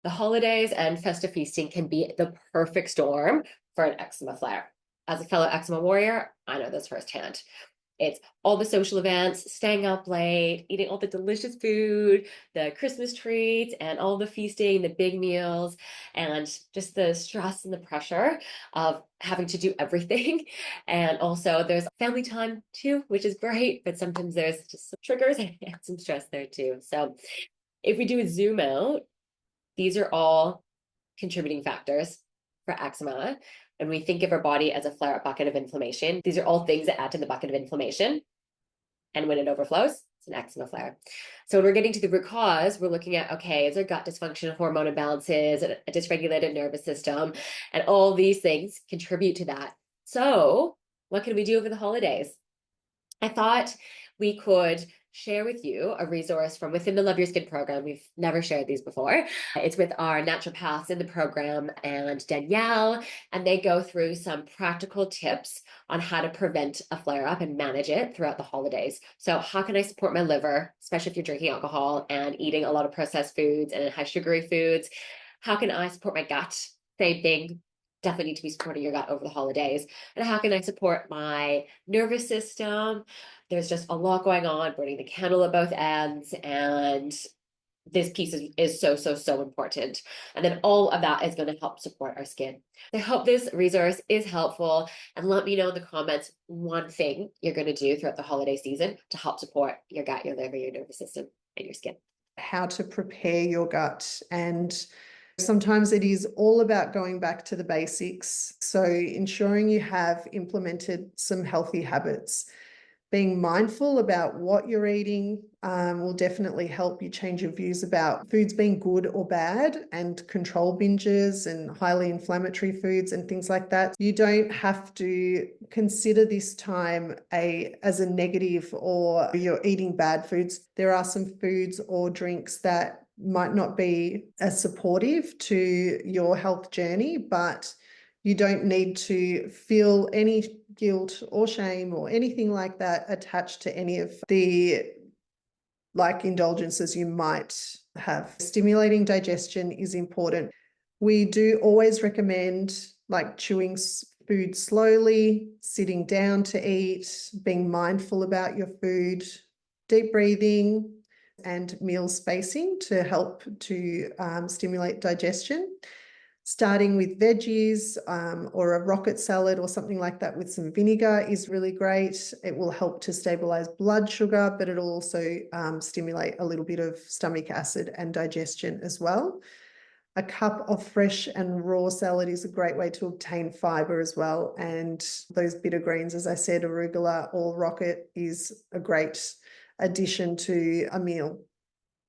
The holidays and festive feasting can be the perfect storm for an eczema flare. As a fellow eczema warrior, I know this firsthand. It's all the social events, staying up late, eating all the delicious food, the Christmas treats, and all the feasting, the big meals, and just the stress and the pressure of having to do everything. And also, there's family time too, which is great, but sometimes there's just some triggers and some stress there too. So, if we do a zoom out, these are all contributing factors for eczema. And we think of our body as a flare up bucket of inflammation. These are all things that add to the bucket of inflammation. And when it overflows, it's an eczema flare. So when we're getting to the root cause, we're looking at, okay, is there gut dysfunction, hormone imbalances, a dysregulated nervous system, and all these things contribute to that. So what can we do over the holidays? I thought we could share with you a resource from within the Love Your Skin program. We've never shared these before. It's with our naturopaths in the program and Danielle, and they go through some practical tips on how to prevent a flare up and manage it throughout the holidays. So how can I support my liver, especially if you're drinking alcohol and eating a lot of processed foods and high sugary foods? How can I support my gut? Same thing. Definitely need to be supporting your gut over the holidays. And how can I support my nervous system? There's just a lot going on, burning the candle at both ends. And this piece is so important. And then all of that is going to help support our skin. I hope this resource is helpful. And let me know in the comments one thing you're going to do throughout the holiday season to help support your gut, your liver, your nervous system, and your skin. How to prepare your gut. And sometimes it is all about going back to the basics. So ensuring you have implemented some healthy habits. Being mindful about what you're eating will definitely help you change your views about foods being good or bad, and control binges and highly inflammatory foods and things like that. You don't have to consider this time as a negative or you're eating bad foods. There are some foods or drinks that might not be as supportive to your health journey, but you don't need to feel any guilt or shame or anything like that attached to any of the indulgences you might have. Stimulating digestion is important. We do always recommend chewing food slowly, sitting down to eat, being mindful about your food, deep breathing, and meal spacing to help to stimulate digestion. Starting with veggies or a rocket salad or something like that with some vinegar is really great. It will help to stabilize blood sugar, but it'll also stimulate a little bit of stomach acid and digestion as well. A cup of fresh and raw salad is a great way to obtain fiber as well. And those bitter greens, as I said, arugula or rocket is a great addition to a meal.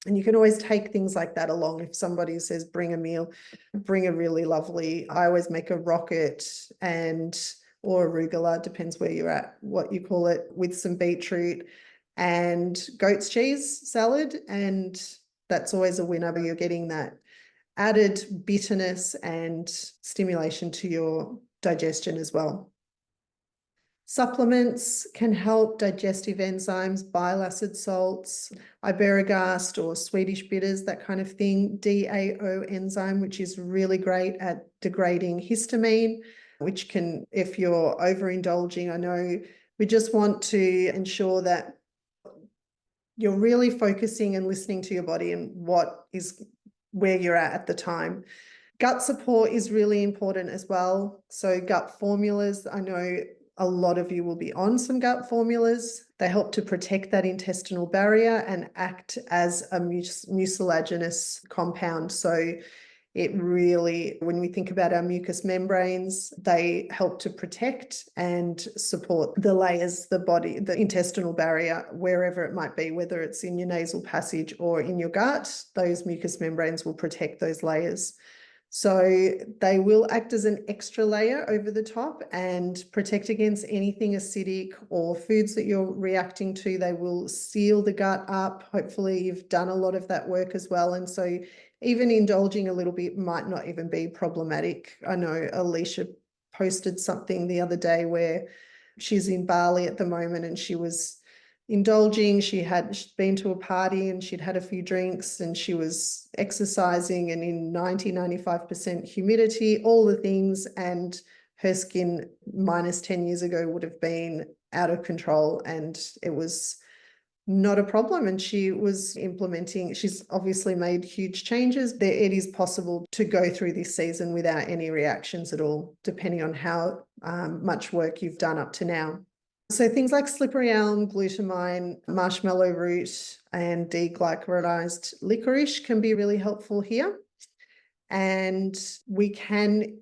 And you can always take things like that along. If somebody says, bring a meal, bring a really lovely, I always make a rocket or arugula, depends where you're at, what you call it, with some beetroot and goat's cheese salad. And that's always a winner, but you're getting that added bitterness and stimulation to your digestion as well. Supplements can help digestive enzymes, bile acid salts, iberogast or Swedish bitters, that kind of thing. DAO enzyme, which is really great at degrading histamine, which can, if you're overindulging, I know we just want to ensure that you're really focusing and listening to your body and where you're at the time. Gut support is really important as well. So gut formulas, I know a lot of you will be on some gut formulas. They help to protect that intestinal barrier and act as a mucilaginous compound. So it really, when we think about our mucous membranes, they help to protect and support the layers, the body, the intestinal barrier, wherever it might be, whether it's in your nasal passage or in your gut, those mucous membranes will protect those layers. So they will act as an extra layer over the top and protect against anything acidic or foods that you're reacting to. They will seal the gut up. Hopefully you've done a lot of that work as well. And so even indulging a little bit might not even be problematic. I know Alicia posted something the other day where she's in Bali at the moment and she was indulging. She'd been to a party and she'd had a few drinks and she was exercising and in 95% humidity, all the things, and her skin minus 10 years ago would have been out of control, and it was not a problem. And she was implementing, she's obviously made huge changes. It is possible to go through this season without any reactions at all, depending on how much work you've done up to now. So things like slippery elm, glutamine, marshmallow root, and deglycuronized licorice can be really helpful here. And we can,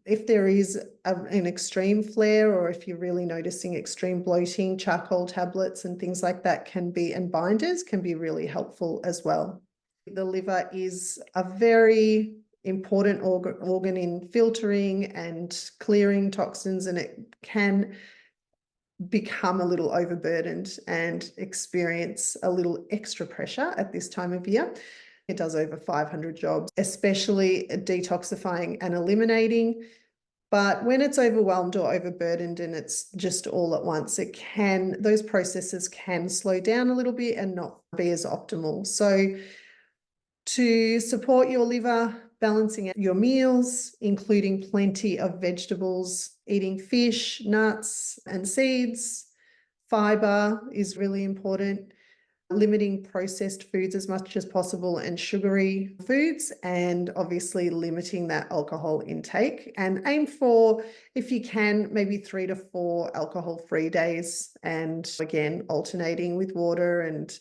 if there is an extreme flare, or if you're really noticing extreme bloating, charcoal tablets and things like that can be, and binders can be really helpful as well. The liver is a very important organ in filtering and clearing toxins, and it can become a little overburdened and experience a little extra pressure at this time of year. It does over 500 jobs, especially detoxifying and eliminating. But when it's overwhelmed or overburdened and it's just all at once, those processes can slow down a little bit and not be as optimal. So to support your liver, balancing out your meals, including plenty of vegetables, eating fish, nuts and seeds, fiber is really important. Limiting processed foods as much as possible and sugary foods, and obviously limiting that alcohol intake, and aim for, if you can, maybe 3 to 4 alcohol-free days, and again alternating with water and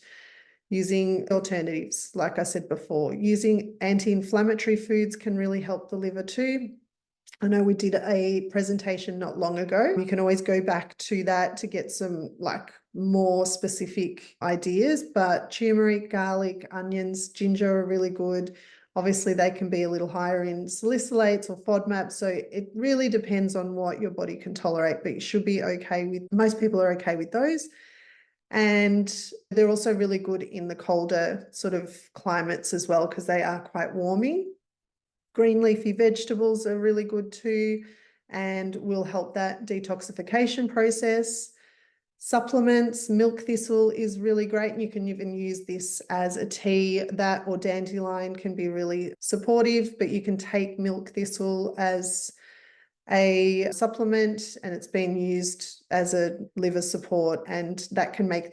using alternatives. Like I said before, using anti-inflammatory foods can really help the liver too. I know we did a presentation not long ago. You can always go back to that to get some more specific ideas, but turmeric, garlic, onions, ginger are really good. Obviously, they can be a little higher in salicylates or FODMAP, so it really depends on what your body can tolerate, but you should be okay with, most people are okay with those. And they're also really good in the colder sort of climates as well, because they are quite warming. Green leafy vegetables are really good too, and will help that detoxification process. Supplements, milk thistle is really great, and you can even use this as a tea. That or dandelion can be really supportive, but you can take milk thistle as a supplement, and it's been used as a liver support, and that can make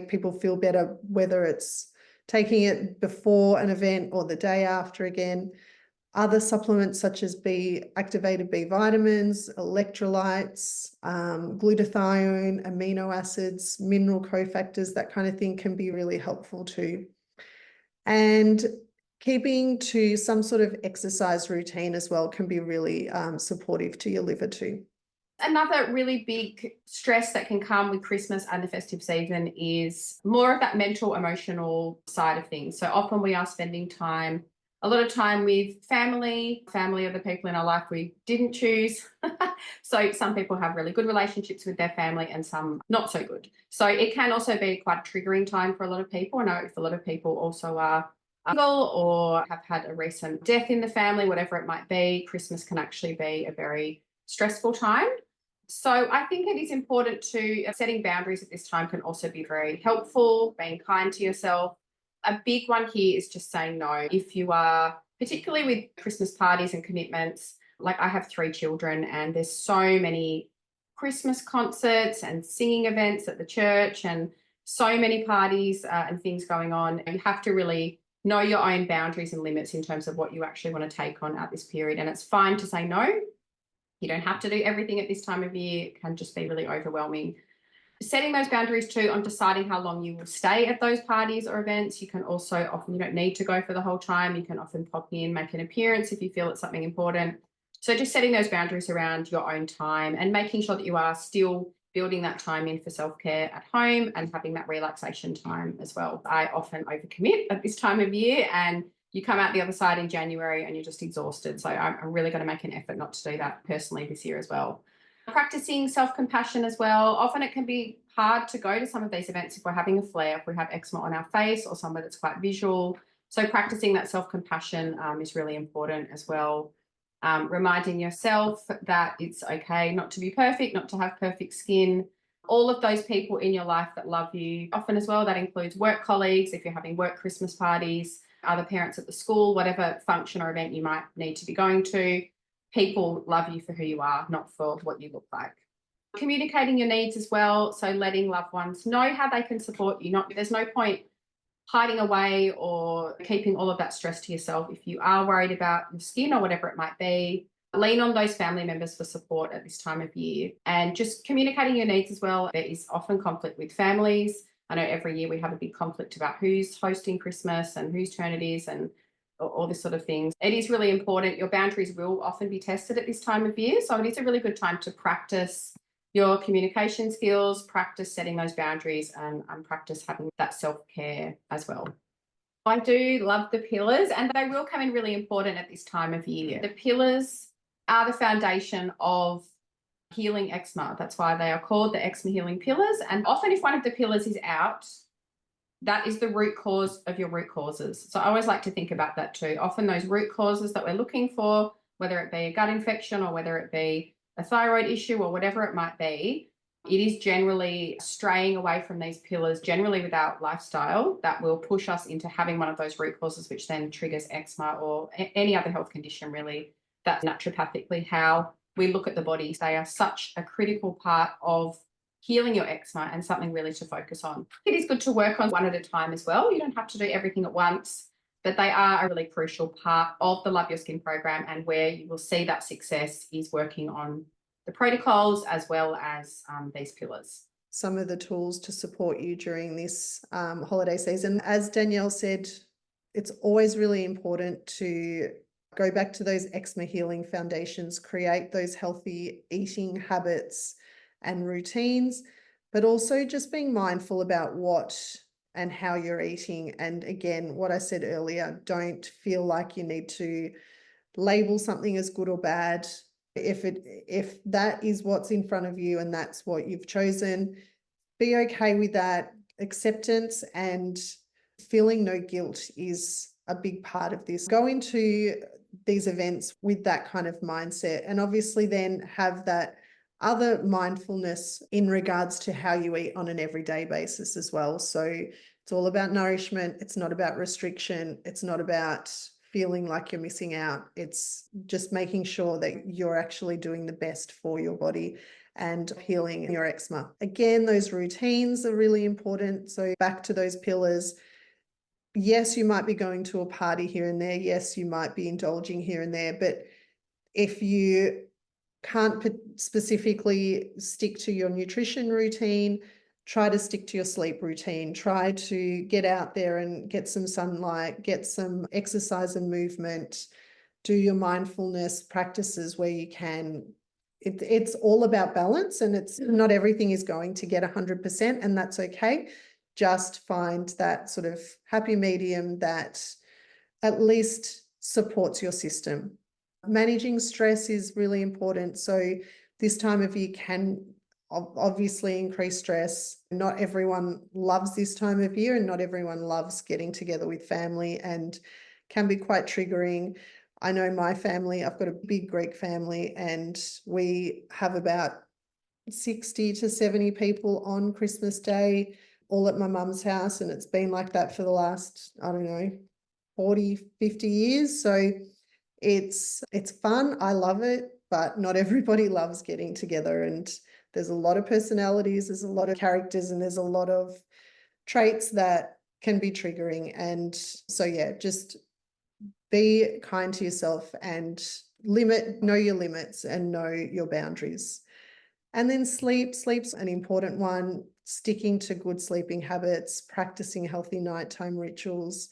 people feel better, whether it's taking it before an event or the day after again. Other supplements such as activated B vitamins, electrolytes, glutathione, amino acids, mineral cofactors, that kind of thing can be really helpful too. And keeping to some sort of exercise routine as well can be really supportive to your liver too. Another really big stress that can come with Christmas and the festive season is more of that mental, emotional side of things. So often we are spending a lot of time with family are the people in our life we didn't choose. So some people have really good relationships with their family and some not so good. So it can also be quite a triggering time for a lot of people. I know if a lot of people also are single or have had a recent death in the family, whatever it might be, Christmas can actually be a very stressful time. So I think it is important to setting boundaries at this time can also be very helpful, being kind to yourself. A big one here is just saying no. If you are, particularly with Christmas parties and commitments, like I have 3 children and there's so many Christmas concerts and singing events at the church and so many parties and things going on. You have to really know your own boundaries and limits in terms of what you actually want to take on at this period. And it's fine to say no. You don't have to do everything at this time of year. It can just be really overwhelming. Setting those boundaries too on deciding how long you will stay at those parties or events. You can also often, you don't need to go for the whole time. You can often pop in, make an appearance if you feel it's something important. So just setting those boundaries around your own time and making sure that you are still building that time in for self-care at home and having that relaxation time as well. I often overcommit at this time of year, and you come out the other side in January and you're just exhausted. So I'm really going to make an effort not to do that personally this year as well. Practicing self-compassion as well. Often it can be hard to go to some of these events if we're having a flare, if we have eczema on our face or somewhere that's quite visual. So practicing that self-compassion is really important as well. Reminding yourself that it's okay not to be perfect, not to have perfect skin. all of those people in your life that love you. Often as well, that includes work colleagues, if you're having work Christmas parties, other parents at the school, whatever function or event you might need to be going to. People love you for who you are, not for what you look like. Communicating your needs as well, so letting loved ones know how they can support you. There's no point hiding away or keeping all of that stress to yourself. If you are worried about your skin or whatever it might be, lean on those family members for support at this time of year, and just communicating your needs as well. There is often conflict with families. I know every year we have a big conflict about who's hosting Christmas and whose turn it is and all this sort of things. It is really important. Your boundaries will often be tested at this time of year. So it is a really good time to practice your communication skills, practice setting those boundaries, and practice having that self-care as well. I do love the pillars, and they will come in really important at this time of year. The pillars are the foundation of healing eczema. That's why they are called the eczema healing pillars. And often if one of the pillars is out, that is the root cause of your root causes. So I always like to think about that too. Often those root causes that we're looking for, whether it be a gut infection or whether it be a thyroid issue or whatever it might be, it is generally straying away from these pillars, generally with our lifestyle, that will push us into having one of those root causes, which then triggers eczema or any other health condition really. That's naturopathically how we look at the body. They are such a critical part of healing your eczema and something really to focus on. It is good to work on one at a time as well. You don't have to do everything at once, but they are a really crucial part of the Love Your Skin program, and where you will see that success is working on the protocols as well as these pillars. Some of the tools to support you during this holiday season. As Danielle said, it's always really important to go back to those eczema healing foundations, create those healthy eating habits and routines, but also just being mindful about what and how you're eating. And again, what I said earlier, don't feel like you need to label something as good or bad. If that is what's in front of you and that's what you've chosen, be okay with that. Acceptance and feeling no guilt is a big part of this. Go into these events with that kind of mindset, and obviously then have that other mindfulness in regards to how you eat on an everyday basis as well. So it's all about nourishment. It's not about restriction. It's not about feeling like you're missing out. It's just making sure that you're actually doing the best for your body and healing your eczema. Again, those routines are really important. So back to those pillars. Yes, you might be going to a party here and there. Yes, you might be indulging here and there. But if you can't specifically stick to your nutrition routine, try to stick to your sleep routine. Try to get out there and get some sunlight, get some exercise and movement, do your mindfulness practices where you can. It's all about balance, and it's not everything is going to get 100%, and that's okay. Just find that sort of happy medium that at least supports your system. Managing stress is really important. So this time of year can obviously increase stress. Not everyone loves this time of year, and not everyone loves getting together with family, and can be quite triggering. I know my family, I've got a big Greek family, and we have about 60 to 70 people on Christmas Day, all at my mum's house, and it's been like that for the last, I don't know, 40, 50 years. So it's fun. I love it, but not everybody loves getting together, and there's a lot of personalities, there's a lot of characters, and there's a lot of traits that can be triggering. And so, yeah, just be kind to yourself and know your limits and know your boundaries. And then sleep's an important one. Sticking to good sleeping habits, practicing healthy nighttime rituals,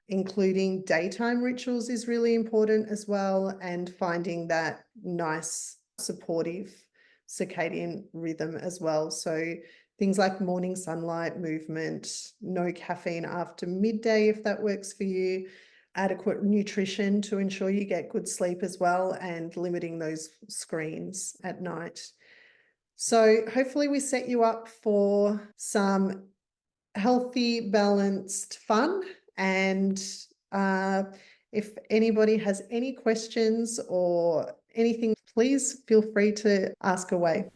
including daytime rituals is really important as well, and finding that nice supportive circadian rhythm as well. So things like morning sunlight, movement, no caffeine after midday if that works for you, adequate nutrition to ensure you get good sleep as well, and limiting those screens at night. So hopefully we set you up for some healthy, balanced fun. And if anybody has any questions or anything, please feel free to ask away.